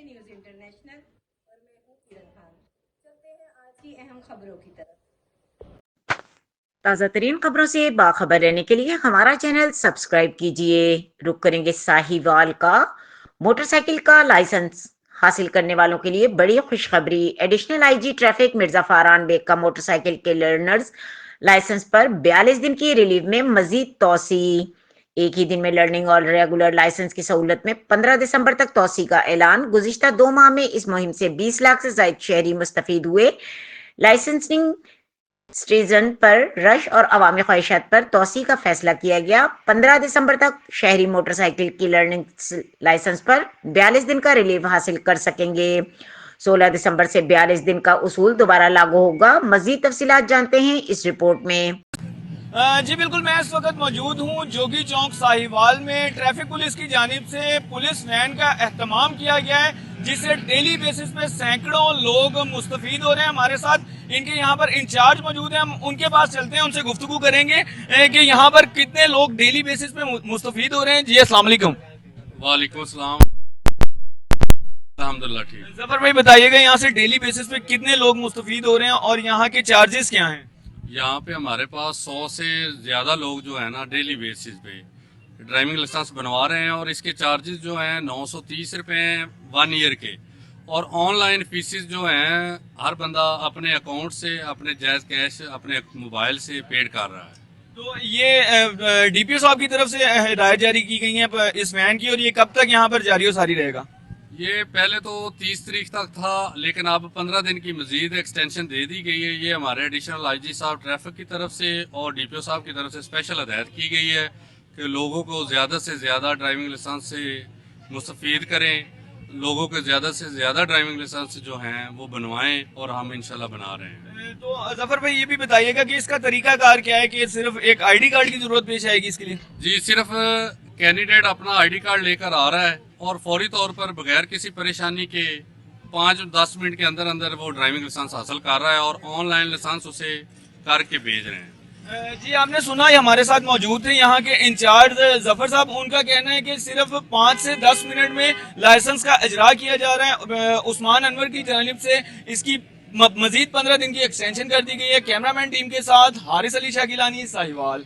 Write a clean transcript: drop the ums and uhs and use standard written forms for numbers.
News international اور میں ہوں کرن خان۔ چلتے ہیں آج کی اہم خبروں کی طرف۔ تازہ ترین خبروں سے باخبر رہنے کے لیے ہمارا چینل سبسکرائب کیجیے۔ رک کریں گے ساہیوال کا موٹر سائیکل کا لائسنس حاصل کرنے والوں کے لیے بڑی خوشخبری۔ Additional I G traffic Mirza Faran Baig کا موٹر سائیکل کے لرنرز لائسنس پر 42 دن کی ریلیو میں مزید توسیع۔ ایک ہی دن میں لرننگ اور ریگولر لائسنس کی سہولت میں 15 دسمبر تک توسیع کا اعلان۔ گزشتہ 2 ماہ میں اس مہم سے 20 لاکھ سے زائد شہری مستفید ہوئے۔ لائسنسنگ سٹیشن پر رش اور عوامی خواہشات پر توسیع کا فیصلہ کیا گیا۔ 15 دسمبر تک شہری موٹر سائیکل کی لرننگ لائسنس پر 42 دن کا ریلیو حاصل کر سکیں گے۔ 16 دسمبر سے 42 دن کا اصول دوبارہ لاگو ہوگا۔ مزید تفصیلات جانتے ہیں اس رپورٹ میں۔ جی بالکل، میں اس وقت موجود ہوں جوگی چوک ساہیوال میں۔ ٹریفک پولیس کی جانب سے پولیس وین کا اہتمام کیا گیا ہے جس سے ڈیلی بیسس پہ سینکڑوں لوگ مستفید ہو رہے ہیں۔ ہمارے ساتھ ان کے یہاں پر انچارج موجود ہیں، ہم ان کے پاس چلتے ہیں، ان سے گفتگو کریں گے کہ یہاں پر کتنے لوگ ڈیلی بیسس پہ مستفید ہو رہے ہیں۔ جی السلام علیکم۔ وعلیکم السلام۔ الحمدللہ ٹھیک۔ ظفر بھائی بتائیے گا یہاں سے ڈیلی بیسس پہ کتنے لوگ مستفید ہو رہے ہیں اور یہاں کے چارجز کیا ہیں؟ یہاں پہ ہمارے پاس 100 سے زیادہ لوگ جو ہیں نا ڈیلی بیسس پہ ڈرائیونگ لائسنس بنوا رہے ہیں، اور اس کے چارجز جو ہیں 930 روپے ہیں 1 ایئر کے، اور آن لائن فیسز جو ہیں ہر بندہ اپنے اکاؤنٹ سے، اپنے جائز کیش اپنے موبائل سے پیڈ کر رہا ہے۔ تو یہ ڈی پی او صاحب کی طرف سے ہدایت جاری کی گئی ہیں اس وین کی، اور یہ کب تک یہاں پر جاری و ساری رہے گا؟ یہ پہلے تو 30 تاریخ تک تھا، لیکن اب 15 دن کی مزید ایکسٹینشن دے دی گئی ہے۔ یہ ہمارے ایڈیشنل آئی جی صاحب ٹریفک کی طرف سے اور ڈی پی او صاحب کی طرف سے اسپیشل ہدایت کی گئی ہے کہ لوگوں کو زیادہ سے زیادہ ڈرائیونگ لائسنس سے مستفید کریں، لوگوں کے زیادہ سے زیادہ ڈرائیونگ لائسنس جو ہیں وہ بنوائیں، اور ہم انشاءاللہ بنا رہے ہیں۔ تو ظفر بھائی یہ بھی بتائیے گا کہ اس کا طریقہ کار کیا ہے، کہ صرف ایک آئی ڈی کارڈ کی ضرورت پیش آئے گی اس کے لیے؟ جی، صرف کینڈیڈیٹ اپنا آئی ڈی کارڈ لے کر آ رہا ہے اور فوری طور پر بغیر کسی پریشانی کے 5-10 منٹ کے اندر اندر وہ ڈرائیونگ لائسنس حاصل کر رہا ہے، اور آن لائن لائسنس اسے کر کے بھیج رہے ہیں۔ جی آپ نے سنا یہ ہمارے ساتھ موجود تھے یہاں کے انچارج ظفر صاحب، ان کا کہنا ہے کہ صرف 5 سے 10 منٹ میں لائسنس کا اجرا کیا جا رہا ہے۔ عثمان انور کی جانب سے اس کی مزید 15 دن کی ایکسٹینشن کر دی گئی ہے۔ کیمرہ مین ٹیم کے ساتھ حارث علی شاہ گیلانی، ساہیوال۔